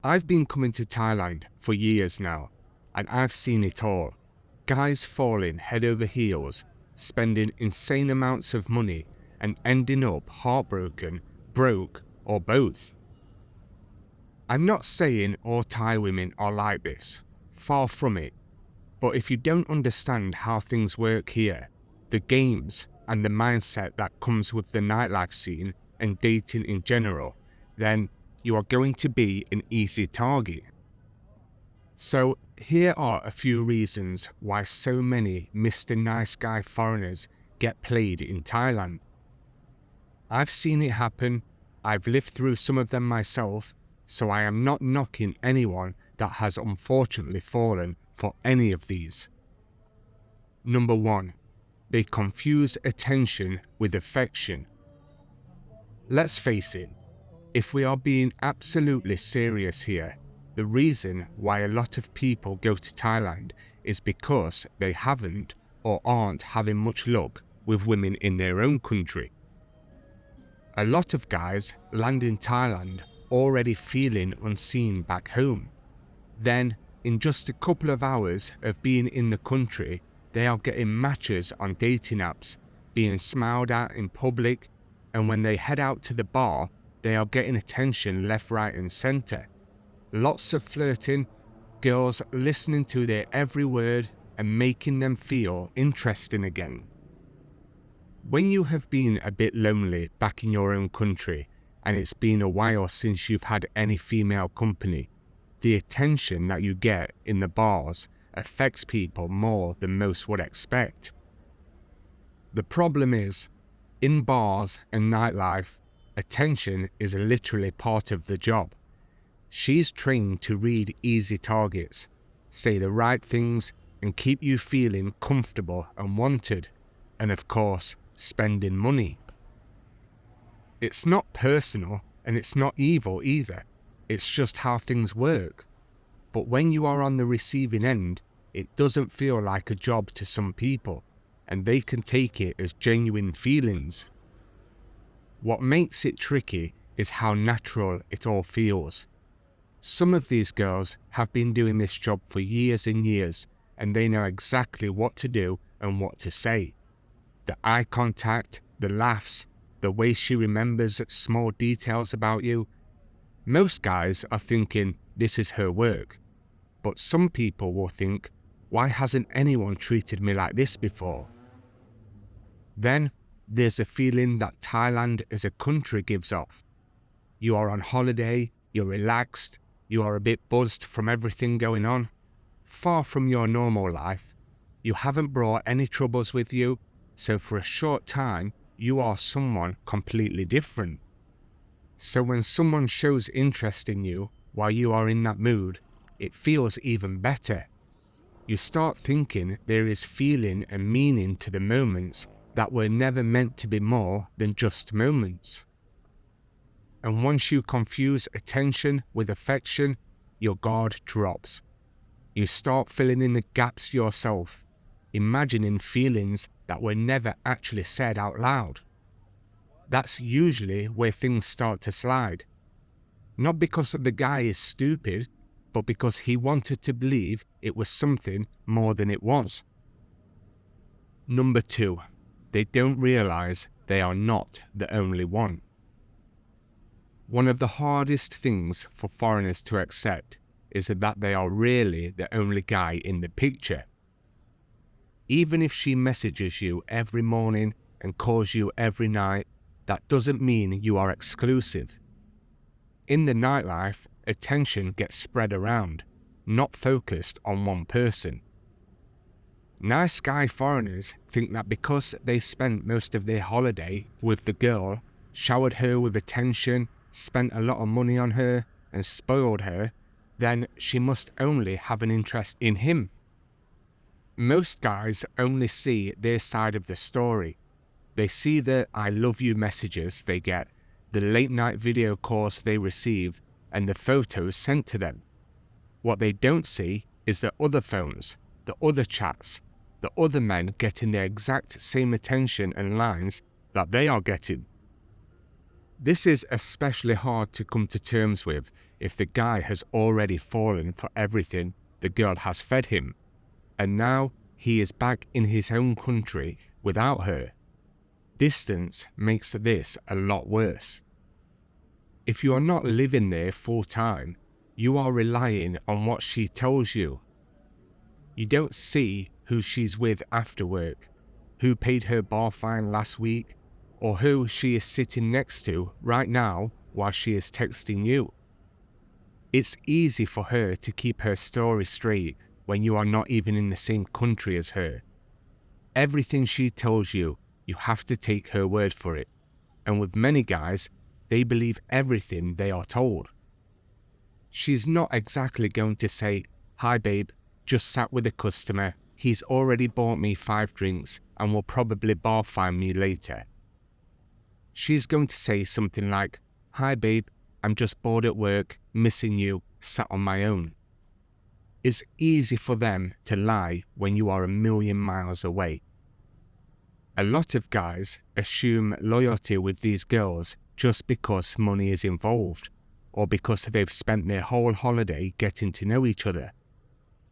I've been coming to Thailand for years now, and I've seen it all. Guys falling head over heels, spending insane amounts of money, and ending up heartbroken, broke, or both. I'm not saying all Thai women are like this, far from it, but if you don't understand how things work here, the games and the mindset that comes with the nightlife scene and dating in general, then you are going to be an easy target. So here are a few reasons why so many Mr. Nice Guy foreigners get played in Thailand. I've seen it happen, I've lived through some of them myself, so I am not knocking anyone that has unfortunately fallen for any of these. Number 1. They confuse attention with affection. Let's face it, if we are being absolutely serious here, the reason why a lot of people go to Thailand is because they haven't or aren't having much luck with women in their own country. A lot of guys land in Thailand already feeling unseen back home. Then, in just a couple of hours of being in the country, they are getting matches on dating apps, being smiled at in public, and when they head out to the bar, they are getting attention left, right and centre. Lots of flirting, girls listening to their every word and making them feel interesting again. When you have been a bit lonely back in your own country, and it's been a while since you've had any female company, the attention that you get in the bars affects people more than most would expect. The problem is, in bars and nightlife, attention is literally part of the job. She's trained to read easy targets, say the right things, and keep you feeling comfortable and wanted, and of course, spending money. It's not personal, and it's not evil either. It's just how things work. But when you are on the receiving end, it doesn't feel like a job to some people, and they can take it as genuine feelings. What makes it tricky is how natural it all feels. Some of these girls have been doing this job for years and years, and they know exactly what to do and what to say. The eye contact, the laughs, the way she remembers small details about you. Most guys are thinking this is her work, but some people will think, why hasn't anyone treated me like this before? Then there's a feeling that Thailand as a country gives off. You are on holiday, you're relaxed, you are a bit buzzed from everything going on. Far from your normal life, you haven't brought any troubles with you, so for a short time, you are someone completely different. So when someone shows interest in you while you are in that mood, it feels even better. You start thinking there is feeling and meaning to the moments that were never meant to be more than just moments. And once you confuse attention with affection, your guard drops. You start filling in the gaps yourself, imagining feelings that were never actually said out loud. That's usually where things start to slide. Not because the guy is stupid, but because he wanted to believe it was something more than it was. Number 2, they don't realize they are not the only one. One of the hardest things for foreigners to accept is that they are really the only guy in the picture. Even if she messages you every morning and calls you every night, that doesn't mean you are exclusive. In the nightlife, attention gets spread around, not focused on one person. Nice guy foreigners think that because they spent most of their holiday with the girl, showered her with attention, spent a lot of money on her, and spoiled her, then she must only have an interest in him. Most guys only see their side of the story. They see the I love you messages they get, the late night video calls they receive, and the photos sent to them. What they don't see is the other phones, the other chats, the other men getting the exact same attention and lines that they are getting. This is especially hard to come to terms with if the guy has already fallen for everything the girl has fed him, and now he is back in his own country without her. Distance makes this a lot worse. If you are not living there full time, you are relying on what she tells you. You don't see who she's with after work, who paid her bar fine last week, or who she is sitting next to right now while she is texting you. It's easy for her to keep her story straight when you are not even in the same country as her. Everything she tells you, you have to take her word for it. And with many guys, they believe everything they are told. She's not exactly going to say, "Hi babe, just sat with a customer. He's already bought me 5 drinks and will probably bar fine me later." She's going to say something like, "Hi babe, I'm just bored at work, missing you, sat on my own." It's easy for them to lie when you are a million miles away. A lot of guys assume loyalty with these girls just because money is involved, or because they've spent their whole holiday getting to know each other.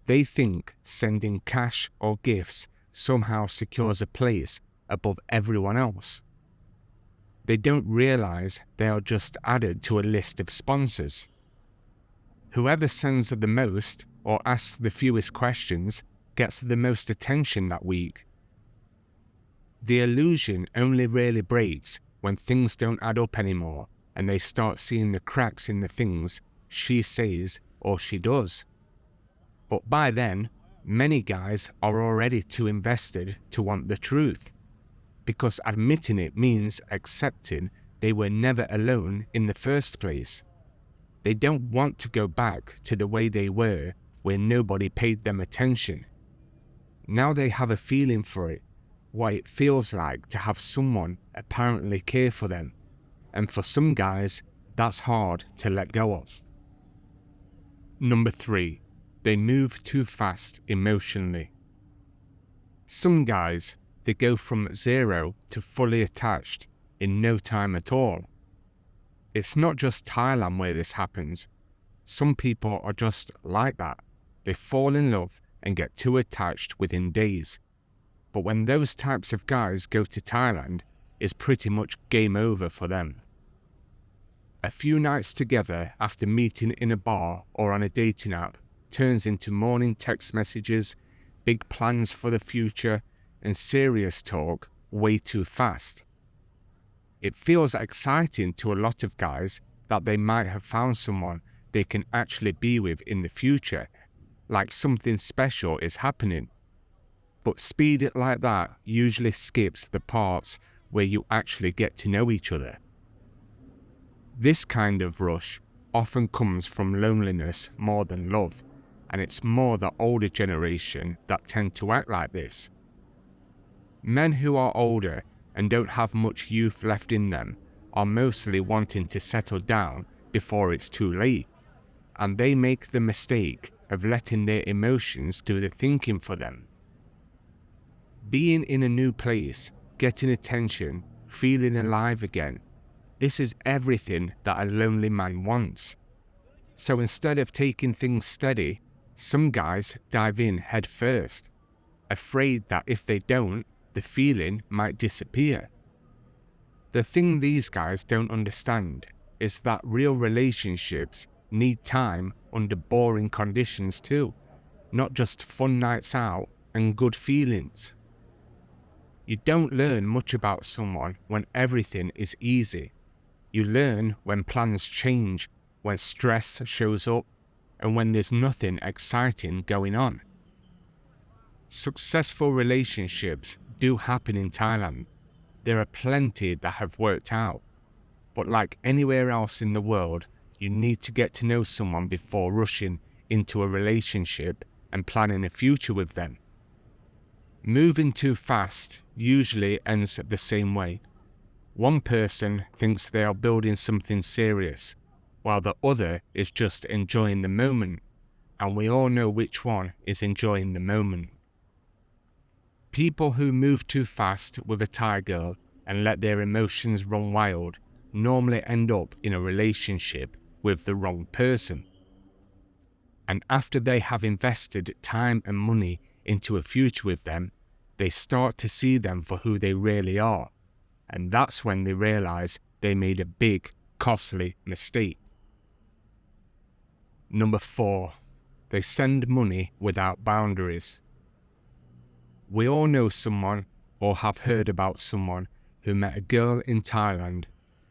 They think sending cash or gifts somehow secures a place above everyone else. They don't realize they are just added to a list of sponsors. Whoever sends the most or asks the fewest questions gets the most attention that week. The illusion only really breaks when things don't add up anymore and they start seeing the cracks in the things she says or she does. But by then, many guys are already too invested to want the truth, because admitting it means accepting they were never alone in the first place. They don't want to go back to the way they were where nobody paid them attention. Now they have a feeling for it, what it feels like to have someone apparently care for them, and for some guys, that's hard to let go of. Number 3, they move too fast emotionally. Some guys, they go from 0 to fully attached in no time at all. It's not just Thailand where this happens. Some people are just like that. They fall in love and get too attached within days. But when those types of guys go to Thailand, it's pretty much game over for them. A few nights together after meeting in a bar or on a dating app turns into morning text messages, big plans for the future, and serious talk way too fast. It feels exciting to a lot of guys that they might have found someone they can actually be with in the future, like something special is happening. But speed like that usually skips the parts where you actually get to know each other. This kind of rush often comes from loneliness more than love, and it's more the older generation that tend to act like this. Men who are older and don't have much youth left in them are mostly wanting to settle down before it's too late, and they make the mistake of letting their emotions do the thinking for them. Being in a new place, getting attention, feeling alive again, this is everything that a lonely man wants. So instead of taking things steady, some guys dive in head first, afraid that if they don't, the feeling might disappear. The thing these guys don't understand is that real relationships need time under boring conditions too, not just fun nights out and good feelings. You don't learn much about someone when everything is easy. You learn when plans change, when stress shows up, and when there's nothing exciting going on. Successful relationships do happen in Thailand. There are plenty that have worked out. But like anywhere else in the world, you need to get to know someone before rushing into a relationship and planning a future with them. Moving too fast usually ends the same way. One person thinks they are building something serious, while the other is just enjoying the moment, and we all know which one is enjoying the moment. People who move too fast with a Thai girl and let their emotions run wild normally end up in a relationship with the wrong person. And after they have invested time and money into a future with them, they start to see them for who they really are. And that's when they realize they made a big, costly mistake. Number 4, they send money without boundaries. We all know someone or have heard about someone who met a girl in Thailand,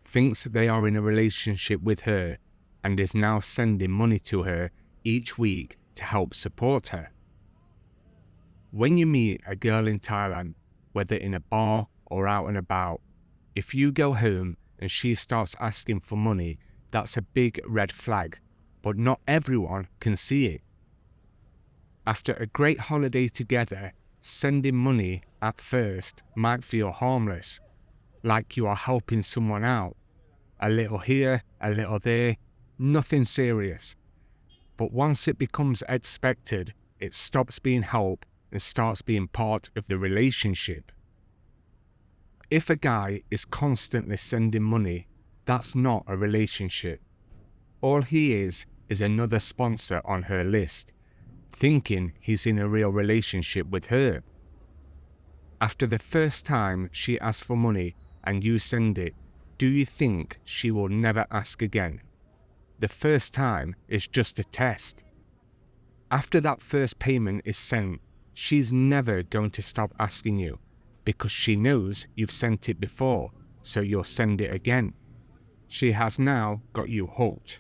thinks they are in a relationship with her, and is now sending money to her each week to help support her. When you meet a girl in Thailand, whether in a bar or out and about, if you go home and she starts asking for money, that's a big red flag, but not everyone can see it. After a great holiday together, sending money at first might feel harmless, like you are helping someone out. A little here, a little there, nothing serious. But once it becomes expected, it stops being help and starts being part of the relationship. If a guy is constantly sending money, that's not a relationship. All he is another sponsor on her list, thinking he's in a real relationship with her. After the first time she asks for money and you send it, do you think she will never ask again? The first time is just a test. After that first payment is sent, she's never going to stop asking you, because she knows you've sent it before, so you'll send it again. She has now got you hooked.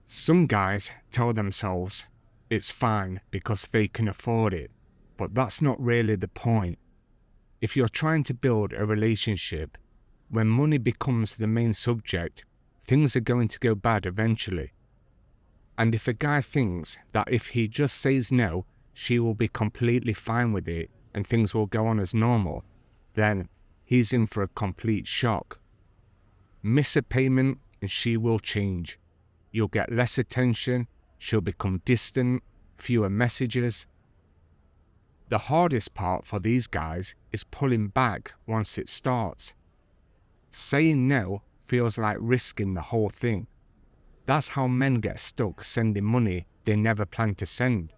Some guys tell themselves it's fine because they can afford it, but that's not really the point. If you're trying to build a relationship, when money becomes the main subject, things are going to go bad eventually. And if a guy thinks that if he just says no, she will be completely fine with it and things will go on as normal, then he's in for a complete shock. Miss a payment and she will change. You'll get less attention, she'll become distant, fewer messages. The hardest part for these guys is pulling back once it starts. Saying no feels like risking the whole thing. That's how men get stuck sending money they never planned to send,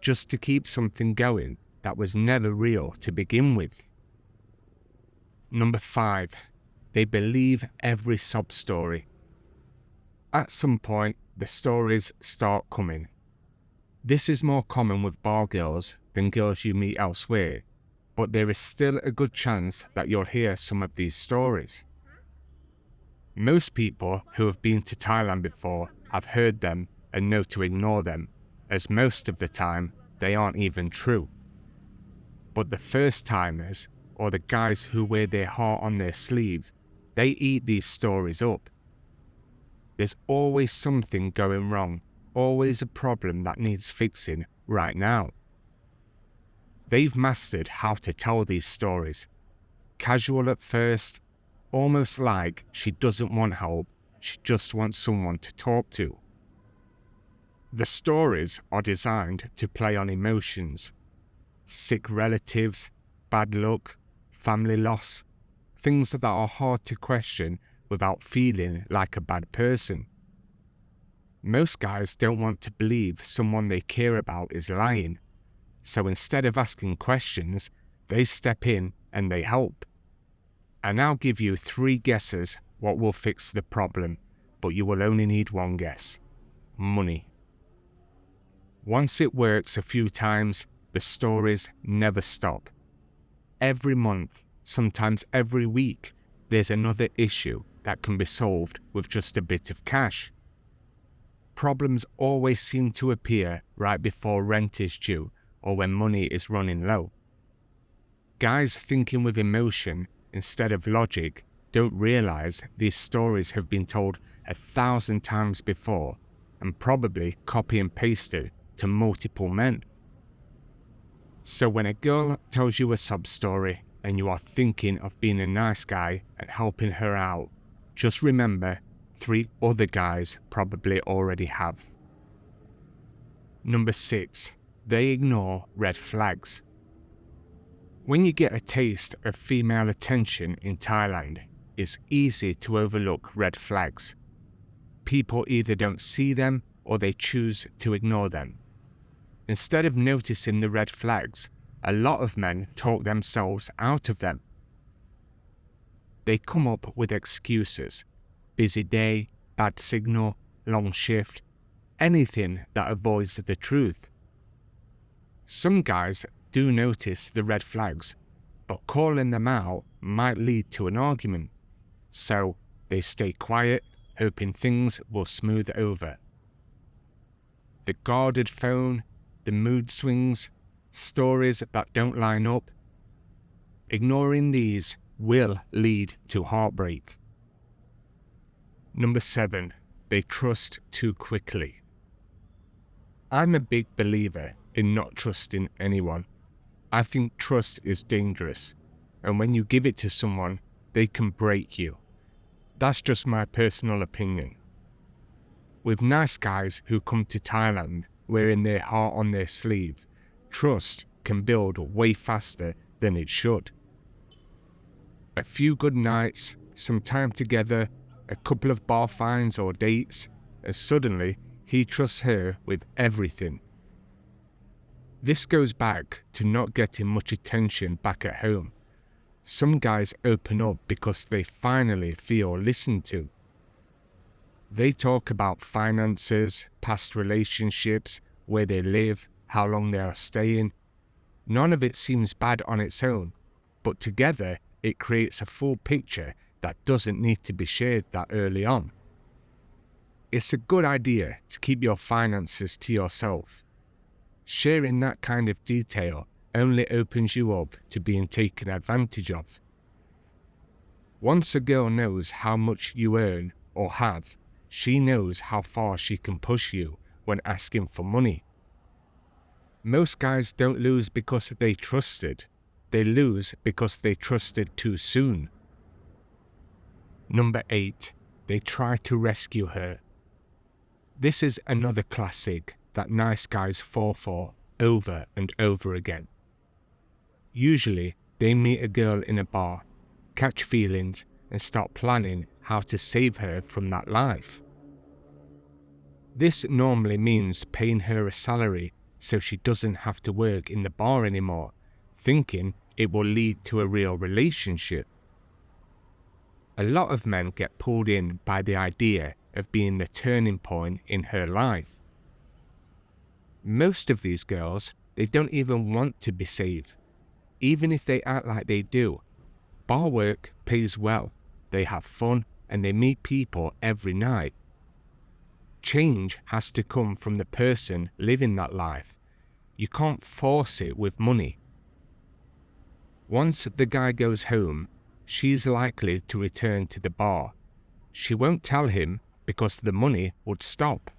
just to keep something going that was never real to begin with. Number 5, they believe every sob story. At some point, the stories start coming. This is more common with bar girls than girls you meet elsewhere, but there is still a good chance that you'll hear some of these stories. Most people who have been to Thailand before have heard them and know to ignore them, as most of the time they aren't even true. But the first timers, or the guys who wear their heart on their sleeve, they eat these stories up. There's always something going wrong, always a problem that needs fixing right now. They've mastered how to tell these stories. Casual at first, almost like she doesn't want help, she just wants someone to talk to. The stories are designed to play on emotions. Sick relatives, bad luck, family loss, things that are hard to question without feeling like a bad person. Most guys don't want to believe someone they care about is lying, so instead of asking questions, they step in and they help. And I'll give you 3 guesses what will fix the problem, but you will only need one guess. Money. Once it works a few times, the stories never stop. Every month, sometimes every week, there's another issue that can be solved with just a bit of cash. Problems always seem to appear right before rent is due or when money is running low. Guys thinking with emotion instead of logic don't realize these stories have been told 1,000 times before and probably copy and pasted to multiple men. So when a girl tells you a sob story and you are thinking of being a nice guy and helping her out, just remember 3 other guys probably already have. Number 6, they ignore red flags. When you get a taste of female attention in Thailand, it's easy to overlook red flags. People either don't see them or they choose to ignore them. Instead of noticing the red flags, a lot of men talk themselves out of them. They come up with excuses: busy day, bad signal, long shift, anything that avoids the truth. Some guys do notice the red flags, but calling them out might lead to an argument, so they stay quiet, hoping things will smooth over. The guarded phone, the mood swings, stories that don't line up. Ignoring these will lead to heartbreak. Number 7. They trust too quickly. I'm a big believer in not trusting anyone. I think trust is dangerous, and when you give it to someone, they can break you. That's just my personal opinion. With nice guys who come to Thailand wearing their heart on their sleeve, trust can build way faster than it should. A few good nights, some time together, a couple of bar finds or dates, and suddenly he trusts her with everything. This goes back to not getting much attention back at home. Some guys open up because they finally feel listened to. They talk about finances, past relationships, where they live, how long they are staying. None of it seems bad on its own, but together it creates a full picture that doesn't need to be shared that early on. It's a good idea to keep your finances to yourself. Sharing that kind of detail only opens you up to being taken advantage of. Once a girl knows how much you earn or have, she knows how far she can push you when asking for money. Most guys don't lose because they trusted. They lose because they trusted too soon. Number 8. They try to rescue her. This is another classic that nice guys fall for over and over again. Usually, they meet a girl in a bar, catch feelings, and start planning how to save her from that life. This normally means paying her a salary so she doesn't have to work in the bar anymore, thinking it will lead to a real relationship. A lot of men get pulled in by the idea of being the turning point in her life. Most of these girls, they don't even want to be saved. Even if they act like they do. Bar work pays well, they have fun, and they meet people every night. Change has to come from the person living that life. You can't force it with money. Once the guy goes home, she's likely to return to the bar. She won't tell him because the money would stop.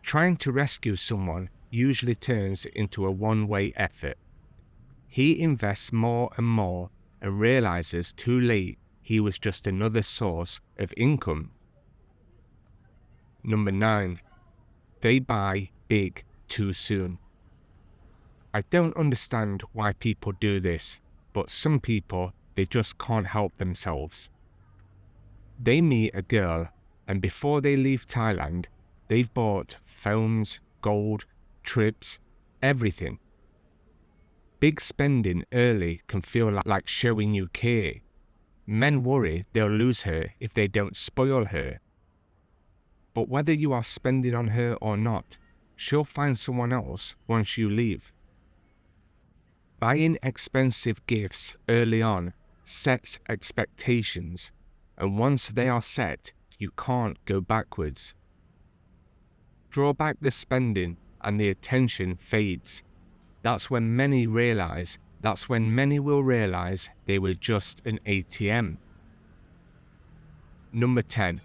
Trying to rescue someone usually turns into a one-way effort. He invests more and more and realizes too late he was just another source of income. Number 9. They buy big too soon. I don't understand why people do this, but some people, they just can't help themselves. They meet a girl, and before they leave Thailand, they've bought phones, gold, trips, everything. Big spending early can feel like showing you care. Men worry they'll lose her if they don't spoil her. But whether you are spending on her or not, she'll find someone else once you leave. Buying expensive gifts early on sets expectations, and once they are set, you can't go backwards. Draw back the spending and the attention fades. That's when many will realize they were just an ATM. Number 10.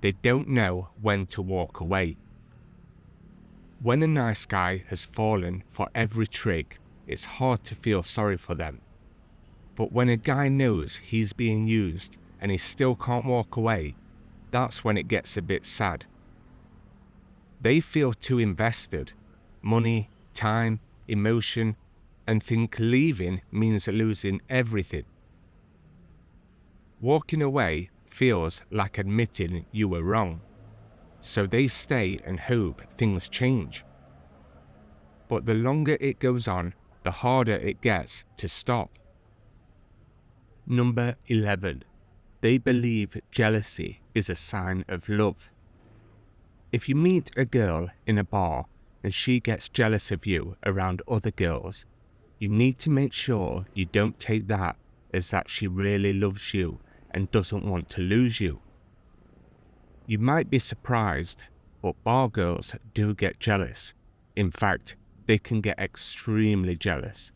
They don't know when to walk away. When a nice guy has fallen for every trick, it's hard to feel sorry for them. But when a guy knows he's being used and he still can't walk away, that's when it gets a bit sad. They feel too invested, money, time, emotion, and think leaving means losing everything. Walking away feels like admitting you were wrong, so they stay and hope things change. But the longer it goes on, the harder it gets to stop. Number 11. They believe jealousy is a sign of love. If you meet a girl in a bar and she gets jealous of you around other girls, you need to make sure you don't take that as that she really loves you and doesn't want to lose you. You might be surprised, but bar girls do get jealous. In fact, they can get extremely jealous.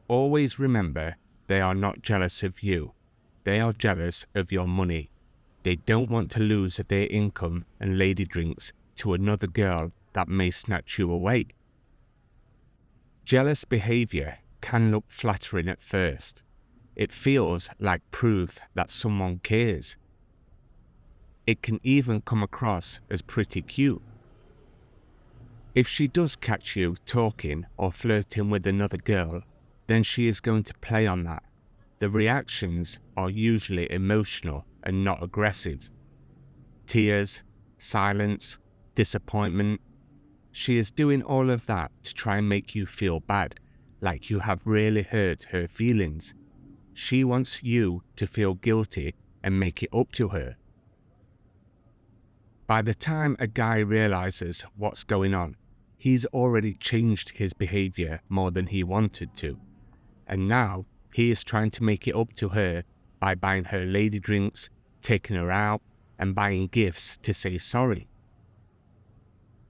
Always remember, they are not jealous of you. They are jealous of your money. They don't want to lose their income and lady drinks to another girl that may snatch you away. Jealous behavior can look flattering at first. It feels like proof that someone cares. It can even come across as pretty cute. If she does catch you talking or flirting with another girl, then she is going to play on that. The reactions are usually emotional and not aggressive. Tears, silence, disappointment. She is doing all of that to try and make you feel bad, like you have really hurt her feelings. She wants you to feel guilty and make it up to her. By the time a guy realizes what's going on, he's already changed his behavior more than he wanted to. And now he is trying to make it up to her by buying her lady drinks, taking her out, and buying gifts to say sorry.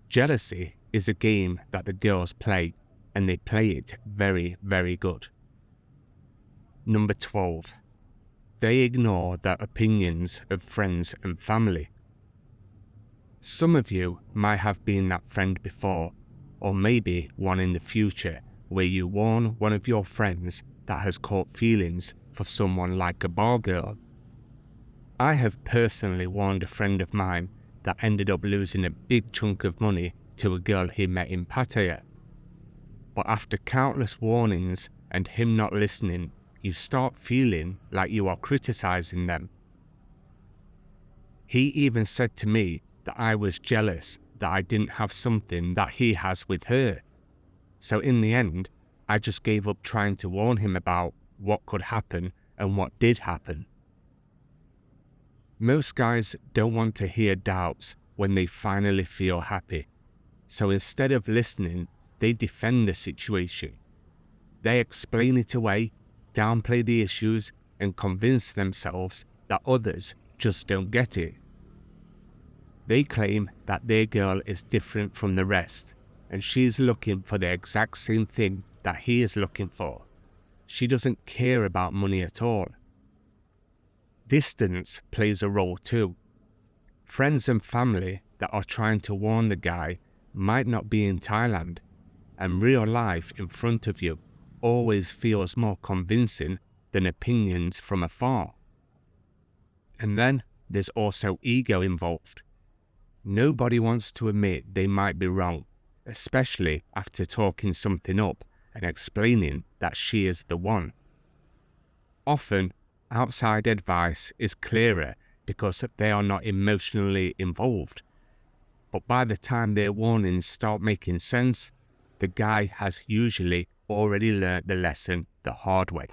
Jealousy is a game that the girls play, and they play it very, very good. Number 12. They ignore the opinions of friends and family. Some of you might have been that friend before, or maybe one in the future, where you warn one of your friends that has caught feelings for someone like a bar girl. I have personally warned a friend of mine that ended up losing a big chunk of money to a girl he met in Pattaya. But after countless warnings and him not listening, you start feeling like you are criticizing them. He even said to me that I was jealous that I didn't have something that he has with her. So in the end, I just gave up trying to warn him about what could happen and what did happen. Most guys don't want to hear doubts when they finally feel happy. So instead of listening, they defend the situation. They explain it away, downplay the issues, and convince themselves that others just don't get it. They claim that their girl is different from the rest, and she's looking for the exact same thing that he is looking for. She doesn't care about money at all. Distance plays a role too. Friends and family that are trying to warn the guy might not be in Thailand, and real life in front of you always feels more convincing than opinions from afar. And then there's also ego involved. Nobody wants to admit they might be wrong, especially after talking something up and explaining that she is the one. Often, outside advice is clearer because they are not emotionally involved. But by the time their warnings start making sense, the guy has usually already learned the lesson the hard way.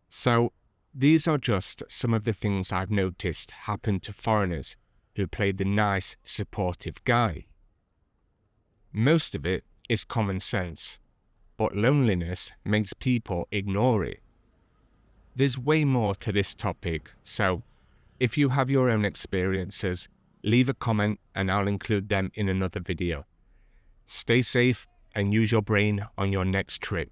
So, these are just some of the things I've noticed happen to foreigners who play the nice, supportive guy. Most of it is common sense, but loneliness makes people ignore it. There's way more to this topic, so if you have your own experiences, leave a comment and I'll include them in another video. Stay safe and use your brain on your next trip.